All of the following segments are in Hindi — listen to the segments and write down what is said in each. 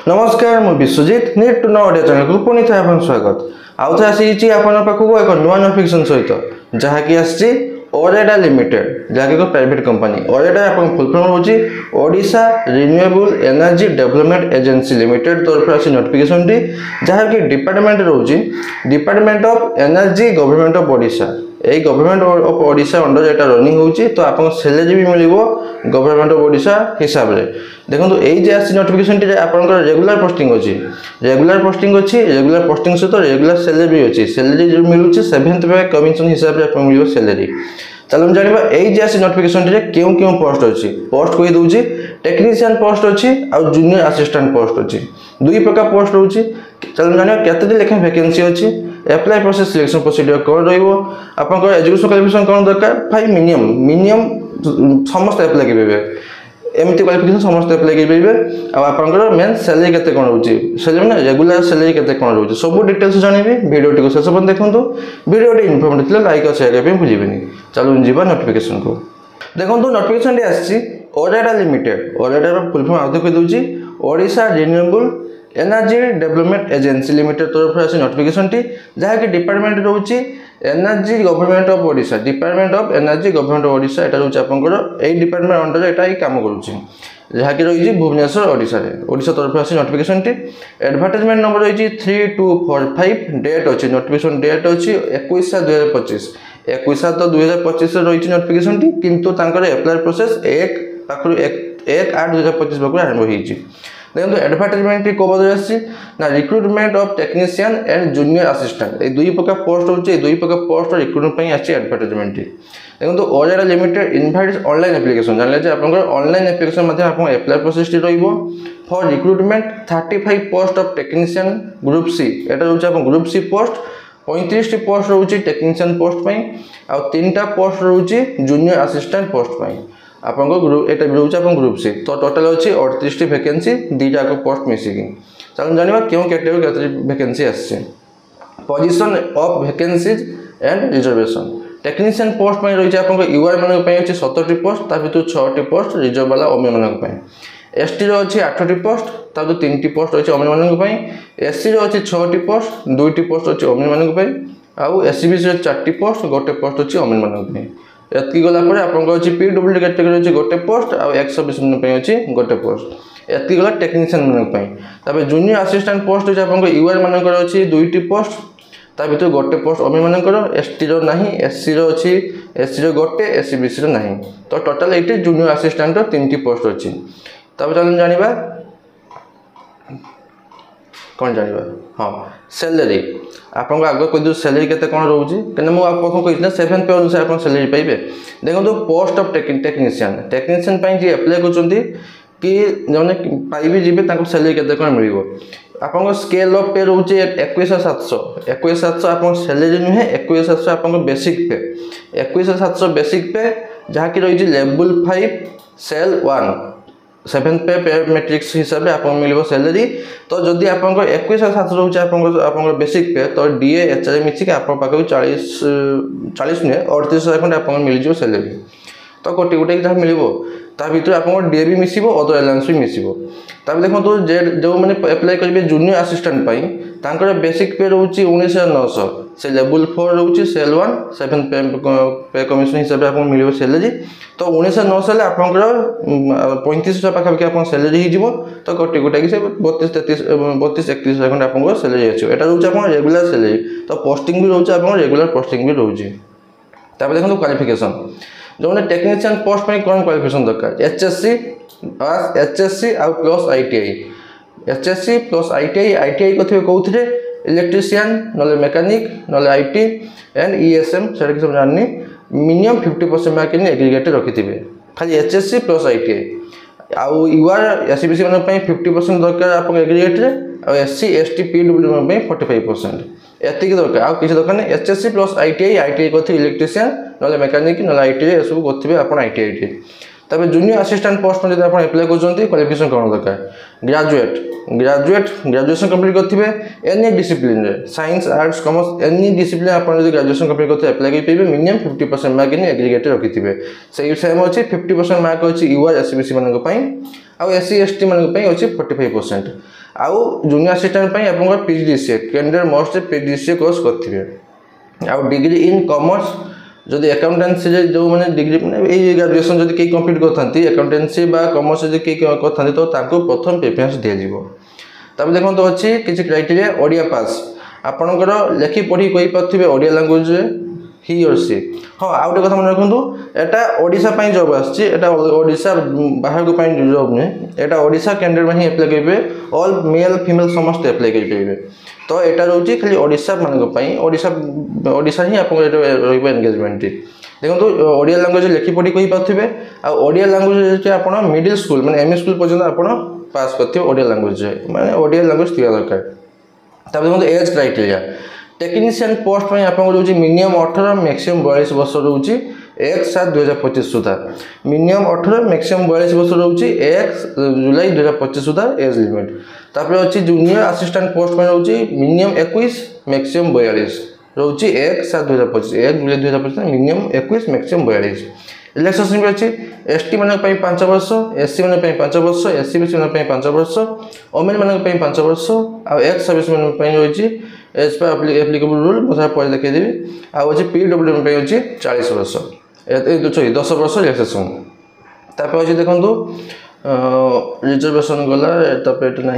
नमस्कार मु Vishwajit need to know audio channel को पुणी थे आपन स्वागत आउ थे आसी आपन पाखु एक नुआ नोटिफिकेशन सहित जहा कि आसी ओरेडा लिमिटेड जहा कि प्राइवेट कंपनी ओरेडा आपन फुल फॉर्म होची Odisha renewable energy development agency limited तरफ आसी नोटिफिकेशन टी जहा कि डिपार्टमेंट रोची department of energy government of Odisha এই गवर्नमेंट ऑफ ओडिशा अंडर एटा रनिंग होची तो आपन सैलरी भी मिलिबो गवर्नमेंट ऑफ ओडिशा हिसाब रे देखंतु एई जे आसी नोटिफिकेशन टी आपन रेगुलर पोस्टिंग अछि रेगुलर पोस्टिंग से तो रेगुलर सैलरी अछि सैलरी जो मिलुची 7th पे कमीशन हिसाब रे आपन मिलिबो सैलरी चलो जानिबा एई जे आसी नोटिफिकेशन टी केउ पोस्ट अछि पोस्ट कोइ दोची टेक्नीशियन पोस्ट अछि आ जूनियर असिस्टेंट पोस्ट अछि दुई प्रकार पोस्ट होची चलो जानिबा केते लेखा वैकेंसी अछि अप्लाई प्रोसेस सिलेक्शन प्रोसीजर कोन रहइबो आपन एजुकेशन क्वालिफिकेशन कोन दरकार भाई मिनिमम समस्त अप्लाई करबे एमती क्वालिफिकेशन समस्त अप्लाई करबे आ आपन मेन सैलरी केते कोन होची सैलरी ना रेगुलर सैलरी केते कोन होची सब डिटेल्स जानिबे वीडियो टी को शेष पर देखंतु वीडियो टी इन्फॉर्मेटिव थिले लाइक और शेयर करबे भूलिबेनी चलो जीवा नोटिफिकेशन को देखंतु नोटिफिकेशन टी आसी ओरेडा लिमिटेड ओरेडा रो फुल फॉर्म आउट कर दोची Odisha renewable energy development agency limited तरफ आसी नोटिफिकेशन टी जहा कि डिपार्टमेंट रोची energy government of Odisha department of energy government of Odisha एटा रोची आपनकर एई डिपार्टमेंट अंडर एटा ही काम करूची जहा कि रही भुवनेश्वर ओडिशा रे ओडिशा तरफ आसी नोटिफिकेशन टी एडवर्टाइजमेंट नंबर रही 3245 डेट अछि नोटिफिकेशन डेट अछि 21/2025 21 तो 2025 रे रही नोटिफिकेशन टी किंतु तांकर अप्लाई प्रोसेस 1/8/2025 बकु आरंभ होईची देखो एडवर्टाइजमेंट को बदल आसी ना recruitment of technician and junior assistant ए दुई प्रकार पोस्ट होचे दुई प्रकार पोस्ट रिक्रूटमेंट पई आसी एडवर्टाइजमेंट देखो OREDA limited invites online application जानले जे आपन ऑनलाइन एप्लीकेशन मध्ये आपन अप्लाई प्रोसेस टी रहइबो for recruitment 35 post of technician group C एटा होचे आपन ग्रुप सी पोस्ट 35 टी पोस्ट रहउची टेक्नीशियन पोस्ट पई आ 3टा पोस्ट रहउची जूनियर असिस्टेंट पोस्ट पई आपन ग्रुप एटा रहउची आपन ग्रुप सी तो टोटल अछि 38 टी वैकेंसी दीटा को पोस्ट मिसिंग चलो जानिबा केउ कैटेगरी केते वैकेंसी आछे position of vacancies and reservation technician post पई रहिছে आपन यूआर मानक पई अछि 70 टी पोस्ट ता भितर 6 टी पोस्ट रिजर्व वाला ओमे मानक पई एसटी रो अछि 8 टी पोस्ट ता तो 3 टी पोस्ट अछि ओमे मानक पई एससी रो अछि 6 टी पोस्ट 2 टी पोस्ट अछि ओमे मानक पई आ एससीबी रो 4 टी पोस्ट गोटे पोस्ट अछि ओमे मानक पई एतकी गला परे आपन को अछि पीडब्ल्यूडी कैटेगरी अछि गोटे पोस्ट आ 120 मन पई अछि गोटे पोस्ट एतकी गला टेक्नीशियन मानक पई तबे जूनियर असिस्टेंट पोस्ट अछि आपन को यूआर मानक अछि 2 टी पोस्ट ता भितर गोटे पोस्ट ओमे मानक एसटी रो नाही एससी रो अछि एससी रो गोटे एससीबीसी रो नाही तो टोटल एटी जूनियर असिस्टेंट रो 3 टी पोस्ट अछि तबे चलन जानिबा कोन जानिबा हां सैलरी आपन आगे कोइ दो सैलरी केते कोन रहउची कने मु आपको कहितला 7 पे अनुसार आपन सैलरी पाइबे देखो तो पोस्ट ऑफ टेक्नीशियन पई जे अप्लाई करचंती कि जने पाइबे जिबे ताको सैलरी केते कोन मिलिबो आपन स्केल ऑफ पे रहउची 21700 आपन सैलरी नहे 21700 आपन बेसिक पे 21700 बेसिक पे जहा कि रही लेवल 5 सेल 1 7th पे मैट्रिक्स हिसाब रे आपन मिलिबो सैलरी तो जदी आपन को 21700 रहउची आपन बेसिक पे तो डीए एचआर मिछि के आपन पाको 40 ने 38000 खंड आपन मिल जिवो सैलरी तो कोटी कोटी जहा मिलिबो ता भीतर आपन डीए भी मिसिबो अदर अलाउंस भी मिसिबो तब देखो तो जो माने अप्लाई करबे जूनियर असिस्टेंट पई तांकर बेसिक पे रहउची 19900 से लेवल 4 रहउची सेल 1 7th पे कमीशन हिसाब रे आपन मिलिबो सैलरी तो 19900 ले आपन 3500 पाखा के आपन सैलरी ही जिवो तो कोटी कोटी से 32 31 खंड आपन को सैलरी अछि एटा रहउची आपन रेगुलर सैलरी तो पोस्टिंग भी रहउची आपन रेगुलर पोस्टिंग भी रहउची तब देखो क्वालिफिकेशन जो ने टेक्नीशियन पोस्ट में कोन क्वालिफिकेशन दरकार एचएससी आ plus ITI HSC plus ITI कथे कहउथरे इलेक्ट्रिशियन नले मैकेनिक नले आईटी एंड ईएसएम सेटा कि सब जाननी मिनिमम 50% मार्क इन एग्रीगेट रखिथिबे खाली एचएससी प्लस आईटीआई आ यूआर एससीबीसी मन पई 50% दरकार आपन एग्रीगेट रे आ एससी एसटी पीडब्ल्यू मन पई 45% एतिक दरकार आ किछ दरकार नै एचएससी प्लस आईटीआई कथि इलेक्ट्रिशियन नले मैकेनिक नले आईटी ए सब गोथिबे आपन आईटीआई तबे जूनियर असिस्टेंट पोस्ट में जब आप अप्लाई कर क्वालिफिकेशन कौन दरकार ग्रेजुएशन कंप्लीट करथिबे एनी डिसिप्लिन रे science arts commerce any discipline आप ग्रेजुएशन कंप्लीट करते अप्लाई कर पाइबे मिनिमम 50% मार्क इन एग्रीगेट रखिथिबे से सेम अछि 50% मार्क अछि यूआर एसबीसी मानक पई आ एससी एसटी मानक पई अछि 45% आउ जूनियर असिस्टेंट पई आपन PGDCA candidate most PGDCA course करथिबे आ डिग्री इन कॉमर्स जदि अकाउंटेंसी जो मैंने डिग्री मैंने ग्रेजुएशन जब कई कंप्लीट करते अकाउंटेंसी बा कॉमर्स जब कई करते तो प्रथम प्रेफरेंस दिज्व तब देखो तो अच्छी किसी क्राइटेरिया ओडिया पास आपणकर लेखि पढ़ी कही पारे ओडिया लैंग्वेज ही और सी हाँ आउ गोटे कथा मन रखु यहाँ ओडिशा जॉब आशा बाहर को जॉब नुहे यहाँ ओडिशा कैंडिडेट मैंने अप्लाई करेंगे ऑल मेल फीमेल समस्त अप्लाई करेंगे तो यहाँ रोचे खाली ओडिशा मानी ओडिशा ही आप एंगेजमेंट देखो ओडिया लैंग्वेज लेखि पढ़ी कही पारे आ ओडिया लैंग्वेज आप मिडिल स्कूल मैंने एमई स्कूल पर्यटन आप पास करते ओडिया लैंग्वेज मैंने ओडिया लैंग्वेज थी दरकार तब देखो एज क्राइटेरिया टेक्नीशियन पोस्ट में आप मिनिमम 18 मैक्सिमम 42 वर्ष रोचे 1/7/2025 सुधा मिनिमम 18 मैक्सिमम 42 वर्ष रोचे 1 जुलाई 2025 सुधा एज लिमिट तापर अच्छी जूनियर असिस्टेंट पोस्ट में रोचे मिनिमम 21 मैक्सिमम 42 रोचे 1/7/2025 1 जुलाई 2025 मिनिमम 21 मैक्सिमम 42 रिलैक्सेशन भी अच्छी एसटी मान 5 वर्ष एससी मान 5 वर्ष एससी बीसी मान 5 वर्ष ओमेन मान 5 वर्ष आ एक्स सर्विस मैन रही एज पर एप्लिकेबल रूल मुझे पर देखीदेवी आज पीडब्ल्यू अच्छी 40 वर्ष 10 वर्ष रिलैक्सेशन तापर अच्छी देखो रिजर्वेशन गला ना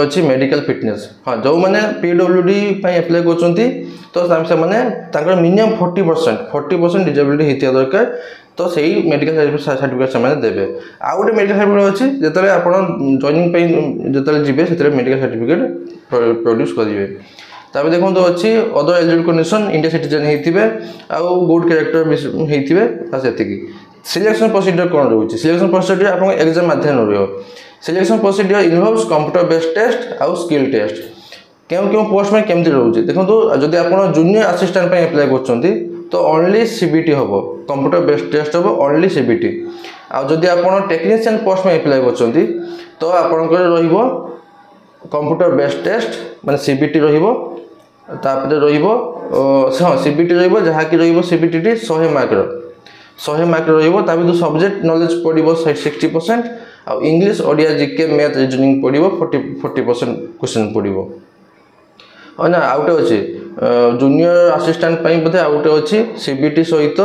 अच्छी मेडिकल फिटनेस हाँ जो मैंने पीडब्ल्यूडी अप्लाई कर मिनिमम 40% डिजेबिलिटी होता दरकार तो सही मेडिकल सर्टिफिकेट से देवे आउ गोटे मेडिकल सर्टिफिकेट अच्छी जिते आप जॉइनिंग जो जी से मेडिकल सर्टिफिकेट प्रोड्यूस करेंगे तापर देखो तो अच्छी other eligible condition India citizen होते आउ गुड कैरेक्टर होती सिलेक्शन प्रोसीजर कौन रोचे सिलेक्शन प्रोसीजर आप एग्जाम माध्यम रहा selection procedure involves computer based test आउ स्किल टेस्ट क्यों पोस्ट में केमती रोचे देखो जब आप जूनियर असिस्टेंट अप्लाई कर तो ओनली सीबीटी हम कंप्यूटर बेस्ड टेस्ट हम ओनली सीबीटी आदि आप टेक्नीशियन पोस्ट में अप्लाई कर तो आपंकर कंप्यूटर बेस्ड टेस्ट माने सीबीटी हाँ सीबीटी रही सीबीटी 100 मार्क रही सब्जेक्ट नॉलेज पड़ो 60% आ English Odia GK math reasoning पड़ो 40% क्वेश्चन पड़ो हाँ ना आउटे अच्छी जूनियर असिस्टेंट बोधे आउटे अच्छी सीबीटी सहित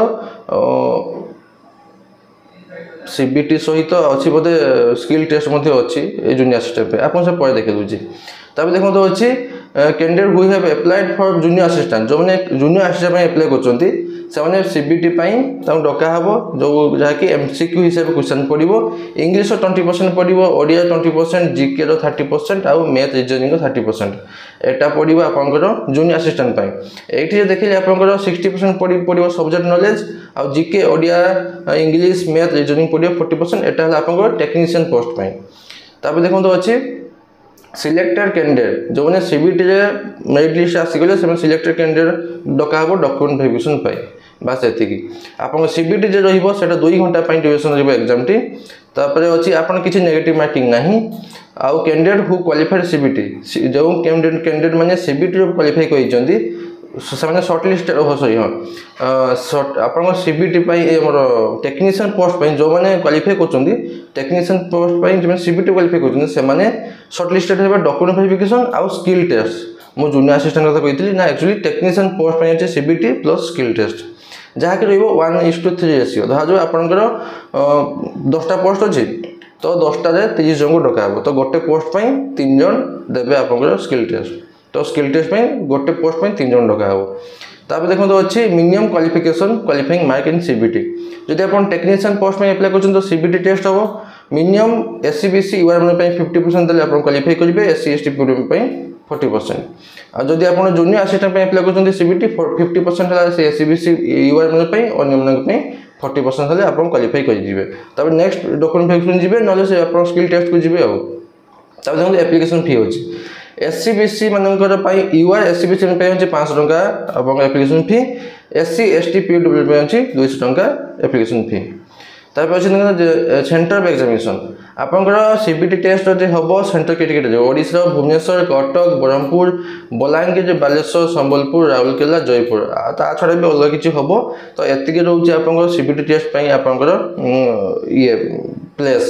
अच्छी बोधे स्किल टेस्ट अच्छी जूनियर असिस्टेंट आप पर देखी दूसरी तब देखो तो अच्छी candidate who have applied for junior assistant जो मैंने जूनियर असिस्टेंट अप्लाई कर सीबीटी डका हम जो जहाँकि एमसीक्यू हिसाब से क्वेश्चन पड़ो इंग्लिश 20% पड़ो ओडिया 20% जीके 30% आउ मैथ रीजनिंग 30% एटा पड़ो आपंकर जूनियर असिस्टेंट ये देखिए आपंकर 60% पड़ो सब्जेक्ट नॉलेज आउ GK Odia English math reasoning पड़ो 40% एटा आपंकर टेक्नीशियन पोस्ट तब देखो तो अच्छी सिलेक्टेड कैंडिडेट जो मैंने सीबीटी मेरिट लिस्ट आसीगले से सिलेक्टेड कैंडिडेट डका हम डॉक्यूमेंट वेरिफिकेशन बास ये आप सीबीटी जो रहा 2 घंटा ड्यूरेशन एग्जाम टी तापर अच्छी आप किसी नेगेटिव मार्किंग ना आउ कैंडिडेट हु क्वालिफाइड सीबीटी जो कैंडिडेट मैंने सीबीटी क्वालिफाई कर सर्ट लिस्ट सॉरी हाँ आप सीबीटी टेक्नीशियन पोस्ट जो मैंने क्वालिफाई कर टेक्नीशियन पोस्ट जो सीबीटी क्वालिफाई कर सर्ट लिस्टेड है डॉक्यूमेंट वेरिफिकेशन आउ स्किल टेस्ट मु जूनियर असिस्टेंट कथा कही ना एक्चुअली टेक्नीशियन पोस्ट अच्छे सीबीटी प्लस स्किल टेस्ट जहाँकि रही 1:3 रेसियो धरा जो आपंकर 10टा पोस्ट अच्छी तो 10टारे 30 जन को डका तो गोटे पोस्ट 3 जन देवे आपंकर स्किल टेस्ट तो स्किल टेस्ट गोटे पोस्ट 3 जन डका तापर देखो तो अच्छी minimum qualification qualifying mark in CBT जब आप टेक्नीशियन पोस्ट में अप्लाई कर तो सीबीटी टेस्ट हम मिनिमम एससी बीसी यूआर 50% देले आप क्वालिफाई करेंगे एससी एसटी पीडब्ल्यू 40% आ जदि आप जूनियर असिस्टेंट अप्लाई कर सीबीटी 50% है एससी बीसी यूआर अन्य 40% हेल्ले आप क्वालिफाई करेंगे तब नेक्स्ट डॉक्यूमेंट वेरिफिकेशन जी ना आप स्किल टेस्ट को जी तब देखो एप्लिकेशन फी अच्छी एससी बीसी मानकर यूआर एससी बीसी 500 टंका एप्लिकेशन फी एससी एसटी पीडब्ल्यू अच्छी 200 टंका एप्लिकेशन फी तापर अच्छे सेंटर ऑफ एग्जामिनेशन आपंकर सीबीटी टेस्ट जब हम सेंटर किटे ओडिशा भुवनेश्वर कटक ब्रह्मपुर बलांगीर बालेश्वर संबलपुर राउरकेला जयपुर ता छड़ा भी अलग किसी हम तो एति रोचे आप सीबीटी टेस्ट आपंकर ये प्लेस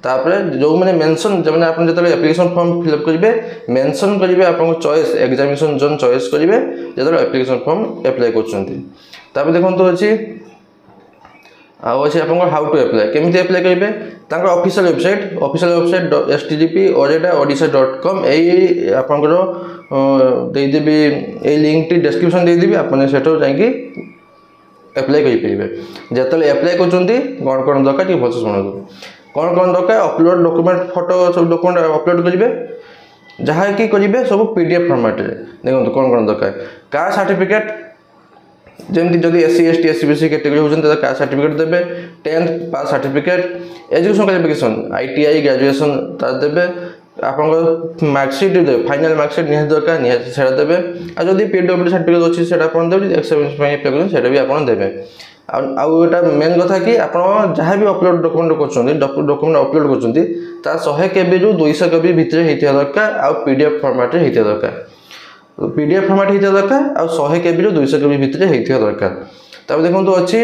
तापर जो मैंने मेंशन जो मैंने आपन जतले एप्लिकेशन फॉर्म फिलअप करेंगे मेंशन करेंगे आपन चॉइस एग्जामिनेशन जोन चॉइस करेंगे जतले एप्लिकेशन फॉर्म अप्लाई करछंती तापर देखंतु अछि आउ अच्छे आप हाउ टू अप्लाई केमी अप्लाई करेंगे तांकर ऑफिशियल वेबसाइट http://odisha.com यही आपंकर देदेवी ये लिंक टी डिस्क्रिप्शन देदेवी आपने सेठो जाइए अप्लाई करेंगे जिते अप्लाई कर कौन दरकार भल शुणु कौन दरकार अपलोड डॉक्यूमेंट फोटो सब डॉक्यूमेंट अपलोड करेंगे जहाँ कि करेंगे सब पीडीएफ फॉर्मेट देखो कौन दरकार कास्ट सर्टिफिकेट जमी जदि SC ST SC BC category होती कास्ट सर्टिफिकेट देवे 10th pass certificate education qualification ITI graduation देवे आप मार्कशीट देवे फाइनल मार्कशीट निहाती दरकार निहाती देवे आदि PWD सर्टिफिकेट अच्छी से देवे एक्सपीरियंस भी आप देवे आउटा मेन कथा कि आप जहाँ भी अपलोड डॉक्यूमेंट कर अपलोड कर 100 KB रू 200 KB भितर होता दरकार आउ PDF फॉर्मेट होता दरकार पीडीएफ फॉर्मेट होता दरकार आ 100 KB रू 200 KB भितर होता दरकार तब देखो अच्छी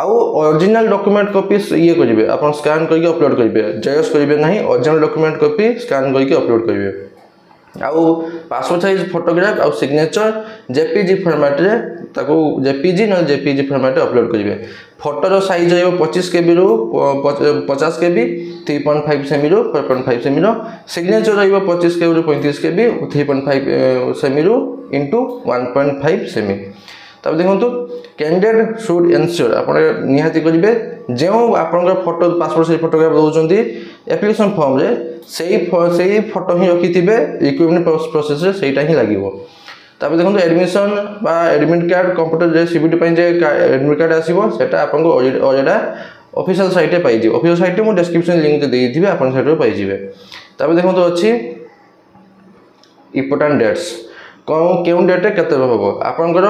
आउ ओरिजिनल डॉक्यूमेंट कॉपी ये करेंगे आप स्कैन करके अपलोड करेंगे जेरक्स करेंगे ना ओरिजिनल डॉक्यूमेंट कॉपी स्कैन करके अपलोड करेंगे आउ पासपोर्ट साइज फोटोग्राफ आउ सिग्नेचर जेपीजी फॉर्मेट रे ताको जेपीजी न जेपीजी फॉर्मेट अपलोड करेंगे फोटोर साइज रही 25 KB रू 50 KB 3.5 सेमी रू 4.5 सेमी रो सिग्नेचर रही 25 KB रू 35 KB 3.5 सेमी रू इंटू 1.5 सेमी तब देखो कैंडिडेट शुड एनश्योर आप निहाती करेंगे जो आप फोटो पासपोर्ट साइज फोटोग्राफ दौरान एप्लिकेशन फॉर्म रे से फोटो ही रखी थे रिक्रुटमेंट प्रोसेस से ही लगे तापर देखो एडमिशन बा admit card computer CBT admit card आसो से आपको ऑफिशियल साइट पाइजे ऑफिशियल साइट में डिस्क्रिप्शन लिंक देती आप पाइजे तापर देखो अच्छी इंपोर्टेंट डेट्स क्यों डेट्रे के हम आपंकर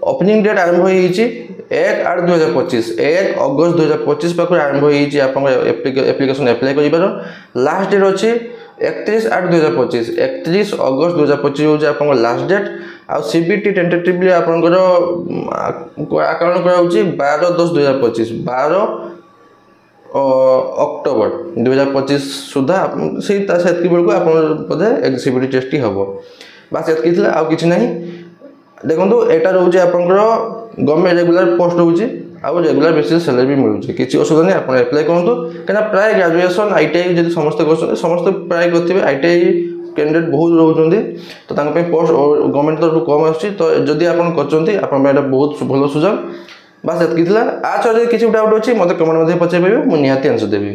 ओपनिंग डेट आरंभ हो 1/8/2025 1 अगस्त 2025 पाखर आरंभ हो एप्लिकेशन अप्लाई कर लास्ट डेट अच्छी 31/8/2025 31 अगस्त 2025 हूँ आप लास्ट डेट आ सीबीटी टेंटेटिवली आपंकर आकलन कर 12/10/2025 12 अक्टोबर 2025 सुधा से बेलू आप बोधे सीबीटी टेस्ट ही हम बास ये आउ कि ना देखो यहाँ रोचे आपंकर गवर्नमेंट रेगुलर पोस्ट रोचे आउ रेगुलर बेसिस सैलरी भी मिलूँ किसी असुविधा नहीं आप अप्लाई करूँ कहीं प्राय ग्रेजुएशन ITI जब समस्त कर समस्त प्राय करेंगे ITI कैंडिडेट बहुत रोचे तो पोस्ट गवर्नमेंट तरफ कम आसूँ तो जदि आप बहुत भल सुझाव बास ये आज किसी डाउट अच्छी मतलब कमेंट पचार पारे मुझे निहाती आंसर देवी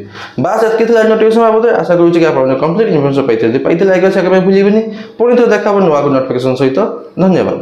बास ये नोटिफिकेशन बाबद आशा करूँ कि आप कंप्लीट इनफर्मेशन पाई लाइक शेयर करने भूलें पुणी तो देखा नुआ नोटिफिकेशन सहित धन्यवाद।